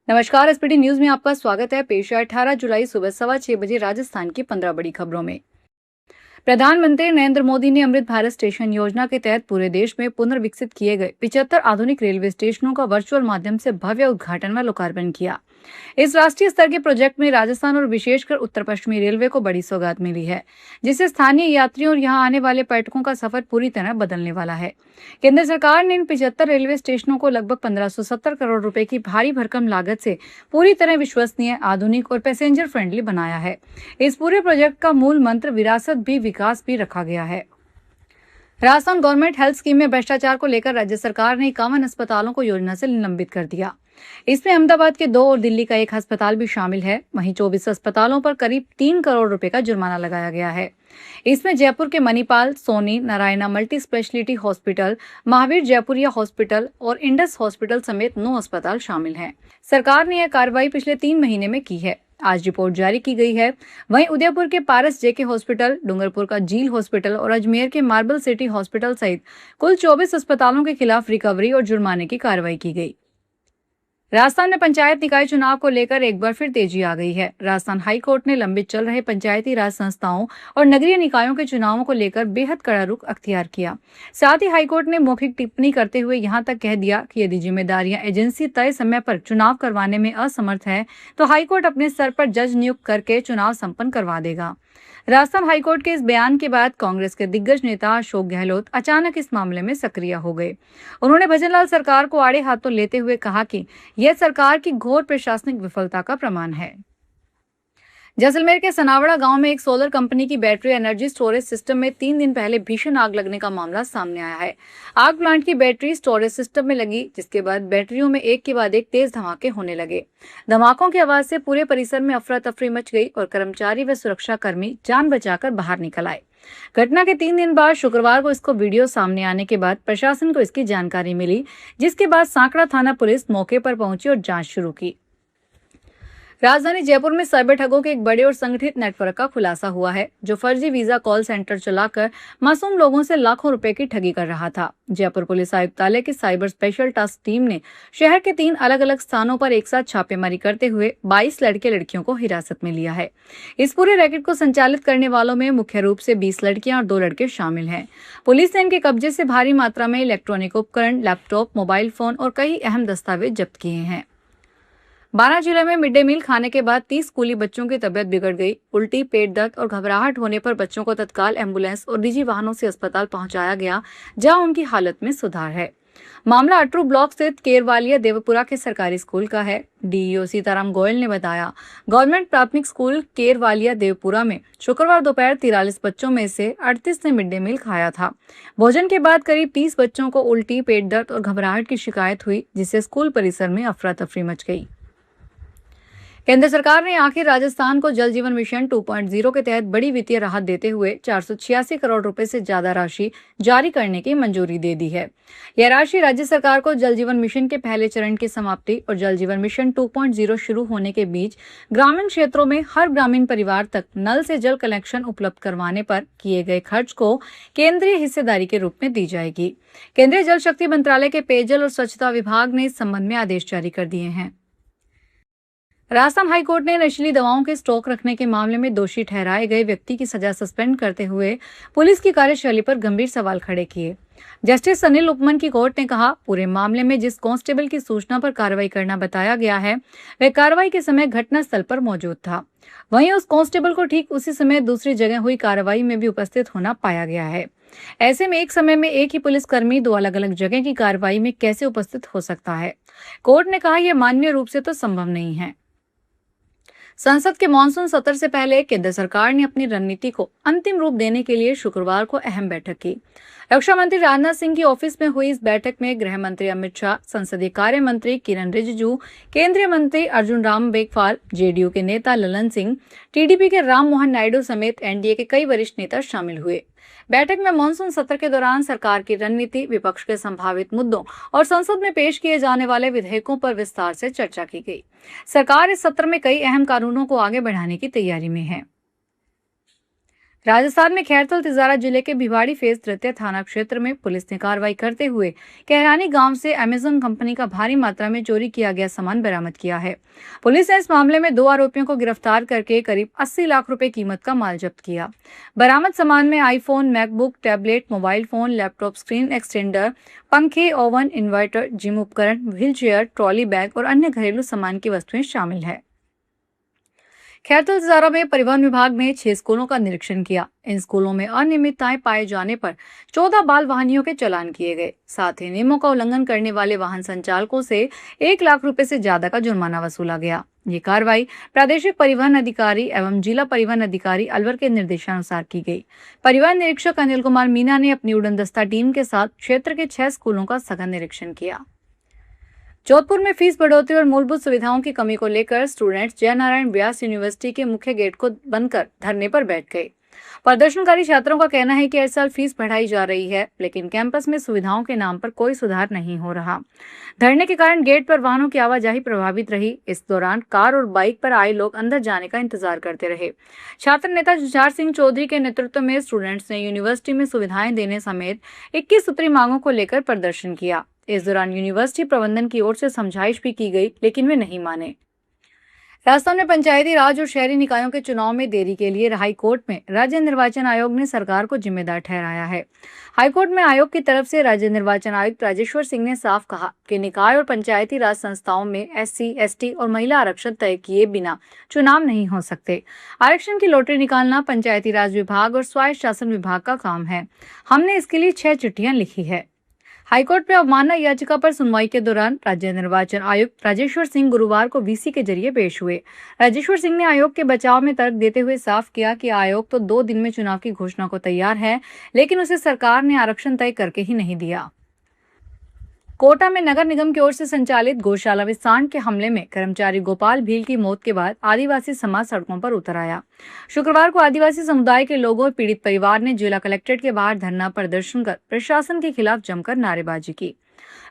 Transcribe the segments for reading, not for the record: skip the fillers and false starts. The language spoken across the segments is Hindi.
नमस्कार। एसपीटी न्यूज में आपका स्वागत है। पेश है 18 जुलाई सुबह 6:15 बजे राजस्थान की 15 बड़ी खबरों में। प्रधानमंत्री नरेंद्र मोदी ने अमृत भारत स्टेशन योजना के तहत पूरे देश में पुनर्विकसित किए गए 75 आधुनिक रेलवे स्टेशनों का वर्चुअल माध्यम से भव्य उद्घाटन व लोकार्पण किया। इस राष्ट्रीय स्तर के प्रोजेक्ट में राजस्थान और विशेषकर उत्तर पश्चिमी रेलवे को बड़ी सौगात मिली है, जिससे स्थानीय यात्रियों और यहां आने वाले पर्यटकों का सफर पूरी तरह बदलने वाला है। केंद्र सरकार ने इन 75 रेलवे स्टेशनों को लगभग 1570 करोड़ रुपए की भारी भरकम लागत से पूरी तरह विश्वसनीय, आधुनिक और पैसेंजर फ्रेंडली बनाया है। इस पूरे प्रोजेक्ट का मूल मंत्र विरासत भी विकास भी रखा गया है। राजस्थान गवर्नमेंट हेल्थ स्कीम में भ्रष्टाचार को लेकर राज्य सरकार ने 51 अस्पतालों को योजना से निलंबित कर दिया। इसमें अहमदाबाद के 2 और दिल्ली का 1 अस्पताल भी शामिल है। वहीं 24 अस्पतालों पर करीब 3 करोड़ रुपए का जुर्माना लगाया गया है। इसमें जयपुर के Manipal, Soni, Narayana multi speciality hospital, Mahavir Jaipuria hospital और इंडस हॉस्पिटल समेत 9 अस्पताल शामिल हैं। सरकार ने यह कार्रवाई पिछले 3 महीने में की है। आज रिपोर्ट जारी की गई है। वहीं उदयपुर के पारस जेके हॉस्पिटल, डूंगरपुर का झील हॉस्पिटल और अजमेर के मार्बल सिटी हॉस्पिटल सहित कुल 24 अस्पतालों के खिलाफ रिकवरी और जुर्माने की कार्रवाई की गई। राजस्थान में पंचायत निकाय चुनाव को लेकर एक बार फिर तेजी आ गई है। राजस्थान हाईकोर्ट ने लंबित चल रहे पंचायती राज संस्थाओं और नगरीय निकायों के चुनावों को लेकर बेहद कड़ा रुख अख्तियार किया। साथ ही हाईकोर्ट ने मौखिक टिप्पणी करते हुए यहां तक कह दिया कि यदि जिम्मेदारियां एजेंसी तय समय पर चुनाव करवाने में असमर्थ है तो हाईकोर्ट अपने स्तर पर जज नियुक्त करके चुनाव संपन्न करवा देगा। राजस्थान हाईकोर्ट के इस बयान के बाद कांग्रेस के दिग्गज नेता अशोक गहलोत अचानक इस मामले में सक्रिय हो गए। उन्होंने भजनलाल सरकार को आड़े हाथों लेते हुए कहा कि यह सरकार की घोर प्रशासनिक विफलता का प्रमाण है। जैसलमेर के सनावड़ा गांव में एक सोलर कंपनी की बैटरी एनर्जी स्टोरेज सिस्टम में 3 दिन पहले भीषण आग लगने का मामला सामने आया है। आग प्लांट की बैटरी स्टोरेज सिस्टम में लगी, जिसके बाद बैटरियों में एक के बाद एक तेज धमाके होने लगे। धमाकों की आवाज से पूरे परिसर में अफरा तफरी मच गई और कर्मचारी व सुरक्षा कर्मी जान बचाकर बाहर निकल आए। घटना के 3 दिन बाद शुक्रवार को इसको वीडियो सामने आने के बाद प्रशासन को इसकी जानकारी मिली, जिसके बाद सांकड़ा थाना पुलिस मौके पर पहुंची और जांच शुरू की। राजधानी जयपुर में साइबर ठगों के एक बड़े और संगठित नेटवर्क का खुलासा हुआ है, जो फर्जी वीजा कॉल सेंटर चलाकर मासूम लोगों से लाखों रुपए की ठगी कर रहा था। जयपुर पुलिस आयुक्तालय की साइबर स्पेशल टास्क टीम ने शहर के 3 अलग अलग स्थानों पर एक साथ छापेमारी करते हुए 22 लड़के लड़कियों को हिरासत में लिया है। इस पूरे रैकेट को संचालित करने वालों में मुख्य रूप से 20 लड़कियां और 2 लड़के शामिल हैं। पुलिस ने इनके कब्जे से भारी मात्रा में इलेक्ट्रॉनिक उपकरण, लैपटॉप, मोबाइल फोन और कई अहम दस्तावेज जब्त किए हैं। 12 जिले में मिड डे मील खाने के बाद 30 स्कूली बच्चों की तबीयत बिगड़ गई। उल्टी, पेट दर्द और घबराहट होने पर बच्चों को तत्काल एम्बुलेंस और निजी वाहनों से अस्पताल पहुंचाया गया, जहां उनकी हालत में सुधार है। मामला अटरू ब्लॉक स्थित केरवालिया देवपुरा के सरकारी स्कूल का है। डीईओ सीताराम गोयल ने बताया, गवर्नमेंट प्राथमिक स्कूल केरवालिया देवपुरा में शुक्रवार दोपहर 43 बच्चों में से 38 ने मिड डे मील खाया था। भोजन के बाद करीब 30 बच्चों को उल्टी, पेट दर्द और घबराहट की शिकायत हुई, जिससे स्कूल परिसर में अफरा तफरी मच गई। केंद्र सरकार ने आखिर राजस्थान को जल जीवन मिशन 2.0 के तहत बड़ी वित्तीय राहत देते हुए 486 करोड़ रुपए से ज्यादा राशि जारी करने की मंजूरी दे दी है। यह राशि राज्य सरकार को जल जीवन मिशन के पहले चरण की समाप्ति और जल जीवन मिशन 2.0 शुरू होने के बीच ग्रामीण क्षेत्रों में हर ग्रामीण परिवार तक नल से जल कनेक्शन उपलब्ध करवाने पर किए गए खर्च को केंद्रीय हिस्सेदारी के रूप में दी जाएगी। केंद्रीय जल शक्ति मंत्रालय के पेयजल और स्वच्छता विभाग ने इस संबंध में आदेश जारी कर दिए हैं। राजस्थान हाईकोर्ट ने नशीली दवाओं के स्टॉक रखने के मामले में दोषी ठहराए गए व्यक्ति की सजा सस्पेंड करते हुए पुलिस की कार्यशैली पर गंभीर सवाल खड़े किए। जस्टिस अनिल उपमन की कोर्ट ने कहा, पूरे मामले में जिस कांस्टेबल की सूचना पर कार्रवाई करना बताया गया है, वह कार्रवाई के समय घटनास्थल पर मौजूद था। वहीं उस कांस्टेबल को ठीक उसी समय दूसरी जगह हुई कार्रवाई में भी उपस्थित होना पाया गया है। ऐसे में एक समय में एक ही पुलिसकर्मी 2 अलग अलग जगह की कार्रवाई में कैसे उपस्थित हो सकता है? कोर्ट ने कहा, यह मानवीय रूप से तो संभव नहीं है। संसद के मानसून सत्र से पहले केंद्र सरकार ने अपनी रणनीति को अंतिम रूप देने के लिए शुक्रवार को अहम बैठक की। रक्षा मंत्री राजनाथ सिंह की ऑफिस में हुई इस बैठक में गृह मंत्री अमित शाह, संसदीय कार्य मंत्री किरण रिजिजू, केंद्रीय मंत्री अर्जुन राम मेघवाल, जेडीयू के नेता ललन सिंह, टीडीपी के राम मोहन नायडू समेत एनडीए के कई वरिष्ठ नेता शामिल हुए। बैठक में मानसून सत्र के दौरान सरकार की रणनीति, विपक्ष के संभावित मुद्दों और संसद में पेश किए जाने वाले विधेयकों पर विस्तार से चर्चा की गई। सरकार इस सत्र में कई अहम कानूनों को आगे बढ़ाने की तैयारी में है। राजस्थान में खैरथल तिजारा जिले के भिवाड़ी फेज तृतीय थाना क्षेत्र में पुलिस ने कार्रवाई करते हुए कहरानी गांव से अमेजन कंपनी का भारी मात्रा में चोरी किया गया सामान बरामद किया है। पुलिस ने इस मामले में 2 आरोपियों को गिरफ्तार करके करीब 80 लाख रुपए कीमत का माल जब्त किया। बरामद सामान में iPhone, MacBook, tablet, mobile phone, laptop, screen extender, पंखे, ओवन, इन्वर्टर, जिम उपकरण, व्हील चेयर, ट्रॉली बैग और अन्य घरेलू सामान की वस्तुएं शामिल है। खैरथल तिजारा में परिवहन विभाग ने 6 स्कूलों का निरीक्षण किया। इन स्कूलों में अनियमितताएं पाए जाने पर 14 बाल वाहनियों के चालान किए गए। साथ ही नियमों का उल्लंघन करने वाले वाहन संचालकों से 1 लाख रुपए से ज्यादा का जुर्माना वसूला गया। ये कार्रवाई प्रादेशिक परिवहन अधिकारी एवं जिला परिवहन अधिकारी अलवर के निर्देशानुसार की गई। परिवहन निरीक्षक अनिल कुमार मीना ने अपनी उड़नदस्ता टीम के साथ क्षेत्र के 6 स्कूलों का सघन निरीक्षण किया। जोधपुर में फीस बढ़ोतरी और मूलभूत सुविधाओं की कमी को लेकर स्टूडेंट्स जयनारायण व्यास यूनिवर्सिटी के मुख्य गेट को बंद कर धरने पर बैठ गए। प्रदर्शनकारी छात्रों का कहना है कि हर साल फीस बढ़ाई जा रही है, लेकिन कैंपस में सुविधाओं के नाम पर कोई सुधार नहीं हो रहा। धरने के कारण गेट पर वाहनों की आवाजाही प्रभावित रही। इस दौरान कार और बाइक पर आए लोग अंदर जाने का इंतजार करते रहे। छात्र नेता जुझार सिंह चौधरी के नेतृत्व में स्टूडेंट्स ने यूनिवर्सिटी में सुविधाएं देने समेत 21 सूत्री मांगों को लेकर प्रदर्शन किया। इस दौरान यूनिवर्सिटी प्रबंधन की ओर से समझाइश भी की गई, लेकिन वे नहीं माने। राजस्थान में पंचायती राज और शहरी निकायों के चुनाव में देरी के लिए हाई कोर्ट में राज्य निर्वाचन आयोग ने सरकार को जिम्मेदार ठहराया है। हाईकोर्ट में आयोग की तरफ से राज्य निर्वाचन आयुक्त राजेश्वर सिंह ने साफ कहा कि निकाय और पंचायती राज संस्थाओं में SC, ST और महिला आरक्षण तय किए बिना चुनाव नहीं हो सकते। आरक्षण की लॉटरी निकालना पंचायती राज विभाग और स्वायत्त शासन विभाग का काम है। हमने इसके लिए 6 चिट्ठियां लिखी है। हाईकोर्ट में अवमानना याचिका पर सुनवाई के दौरान राज्य निर्वाचन आयुक्त राजेश्वर सिंह गुरुवार को VC के जरिए पेश हुए। राजेश्वर सिंह ने आयोग के बचाव में तर्क देते हुए साफ किया कि आयोग तो 2 दिन में चुनाव की घोषणा को तैयार है, लेकिन उसे सरकार ने आरक्षण तय करके ही नहीं दिया। कोटा में नगर निगम की ओर से संचालित गौशाला में सांड के हमले में कर्मचारी गोपाल भील की मौत के बाद आदिवासी समाज सड़कों पर उतर आया। शुक्रवार को आदिवासी समुदाय के लोगों और पीड़ित परिवार ने जिला कलेक्ट्रेट के बाहर धरना प्रदर्शन कर प्रशासन के खिलाफ जमकर नारेबाजी की।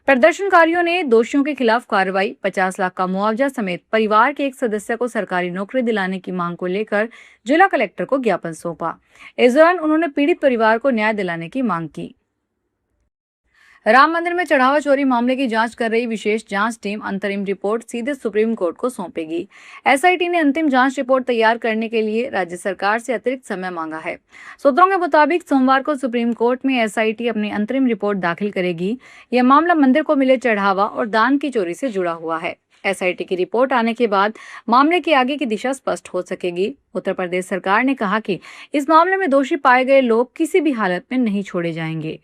प्रदर्शनकारियों ने दोषियों के खिलाफ कार्रवाई, 50 लाख का मुआवजा समेत परिवार के एक सदस्य को सरकारी नौकरी दिलाने की मांग को लेकर जिला कलेक्टर को ज्ञापन सौंपा। इस दौरान उन्होंने पीड़ित परिवार को न्याय दिलाने की मांग की। राम मंदिर में चढ़ावा चोरी मामले की जांच कर रही विशेष जांच टीम अंतरिम रिपोर्ट सीधे सुप्रीम कोर्ट को सौंपेगी। SIT ने अंतिम जांच रिपोर्ट तैयार करने के लिए राज्य सरकार से अतिरिक्त समय मांगा है। सूत्रों के मुताबिक सोमवार को सुप्रीम कोर्ट में SIT अपनी अंतरिम रिपोर्ट दाखिल करेगी। यह मामला मंदिर को मिले चढ़ावा और दान की चोरी से जुड़ा हुआ है। SIT की रिपोर्ट आने के बाद मामले की आगे की दिशा स्पष्ट हो सकेगी। उत्तर प्रदेश सरकार ने कहा कि इस मामले में दोषी पाए गए लोग किसी भी हालत में नहीं छोड़े जाएंगे।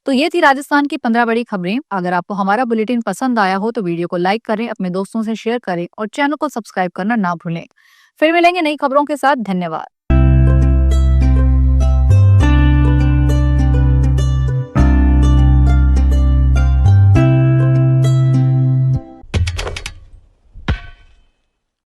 तो ये थी राजस्थान की 15 बड़ी खबरें। अगर आपको हमारा बुलेटिन पसंद आया हो तो वीडियो को लाइक करें, अपने दोस्तों से शेयर करें और चैनल को सब्सक्राइब करना ना भूलें। फिर मिलेंगे नई खबरों के साथ। धन्यवाद।